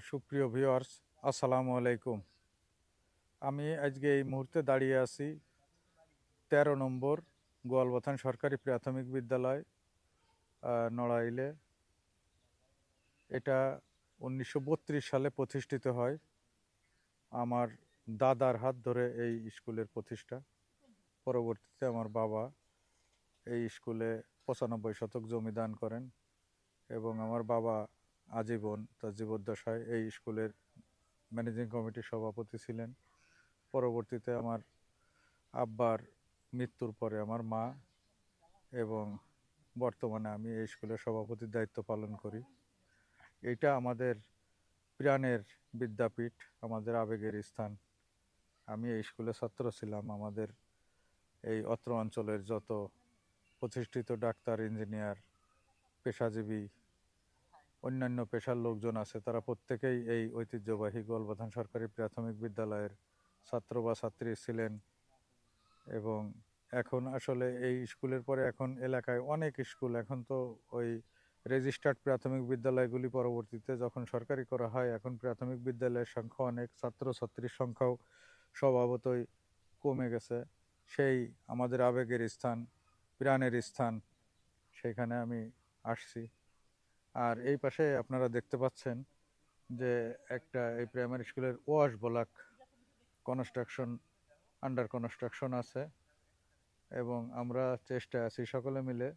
সুপ্রিয় ভিউয়ার্স, আসসালামু আলাইকুম। আমি আজকে এই মুহূর্তে দাঁড়িয়ে আছি 13 নম্বর গোয়ালবাথান সরকারি প্রাথমিক বিদ্যালয়, নড়াইলে। এটা 1932 সালে প্রতিষ্ঠিত হয়। আমার দাদার হাত ধরে এই স্কুলের প্রতিষ্ঠা। পরবর্তীতে আমার বাবা এই স্কুলে 95 শতক জমি দান করেন এবং আমার বাবা আজীবন তার জীবদ্দশায় এই স্কুলের ম্যানেজিং কমিটির সভাপতি ছিলেন। পরবর্তীতে আমার আব্বার মৃত্যুর পরে আমার মা, এবং বর্তমানে আমি এই স্কুলের সভাপতির দায়িত্ব পালন করি। এটা আমাদের প্রাণের বিদ্যাপীঠ, আমাদের আবেগের স্থান। আমি এই স্কুলের ছাত্র ছিলাম। আমাদের এই অত্র অঞ্চলের যত প্রতিষ্ঠিত ডাক্তার, ইঞ্জিনিয়ার, পেশাজীবী, অন্যান্য পেশার লোকজন আছে, তারা প্রত্যেকেই এই ঐতিহ্যবাহী গোয়ালবাথান সরকারি প্রাথমিক বিদ্যালয়ের ছাত্র বা ছাত্রী ছিলেন। এবং এখন আসলে এই স্কুলের পরে এখন এলাকায় অনেক স্কুল, এখন তো ওই রেজিস্টার্ড প্রাথমিক বিদ্যালয়গুলি পরবর্তীতে যখন সরকারি করা হয়, এখন প্রাথমিক বিদ্যালয়ের সংখ্যা অনেক, ছাত্রছাত্রীর সংখ্যাও স্বভাবতই কমে গেছে। সেই আমাদের আবেগের স্থান, প্রাণের স্থান, সেখানে আমি আসছি। আর এই পাশে আপনারা দেখতে পাচ্ছেন যে একটা এই প্রাইমারি স্কুলের wash block construction, under construction আছে। এবং আমরা সকলে মিলে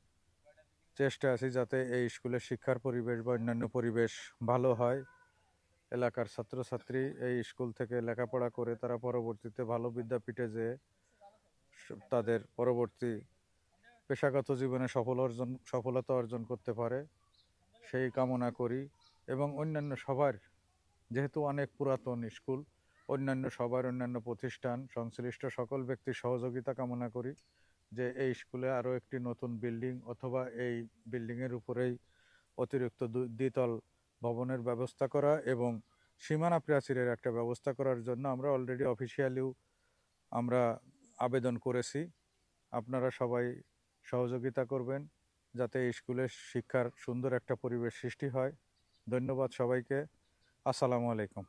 চেষ্টা আছি যাতে এই স্কুলের শিক্ষার পরিবেশ বা অন্যান্য পরিবেশ ভালো হয়। এলাকার ছাত্রছাত্রী এই স্কুল থেকে লেখাপড়া করে তারা পরবর্তীতে ভালো বিদ্যাপীঠে যেয়ে তাদের পরবর্তী পেশাগত জীবনে সফলতা অর্জন করতে পারে, সেই কামনা করি। এবং অন্যান্য সবার, যেহেতু অনেক পুরাতন স্কুল, অন্যান্য প্রতিষ্ঠান, সংশ্লিষ্ট সকল ব্যক্তির সহযোগিতা কামনা করি যে এই স্কুলে আরও একটি নতুন বিল্ডিং অথবা এই বিল্ডিংয়ের উপরেই অতিরিক্ত দ্বিতল ভবনের ব্যবস্থা করা এবং সীমানা প্রাচীরের একটা ব্যবস্থা করার জন্য আমরা অলরেডি অফিসিয়ালিও আমরা আবেদন করেছি। আপনারা সবাই সহযোগিতা করবেন যাতে এই স্কুলের শিক্ষার সুন্দর একটা পরিবেশ সৃষ্টি হয়। ধন্যবাদ সবাইকে। আসসালামু আলাইকুম।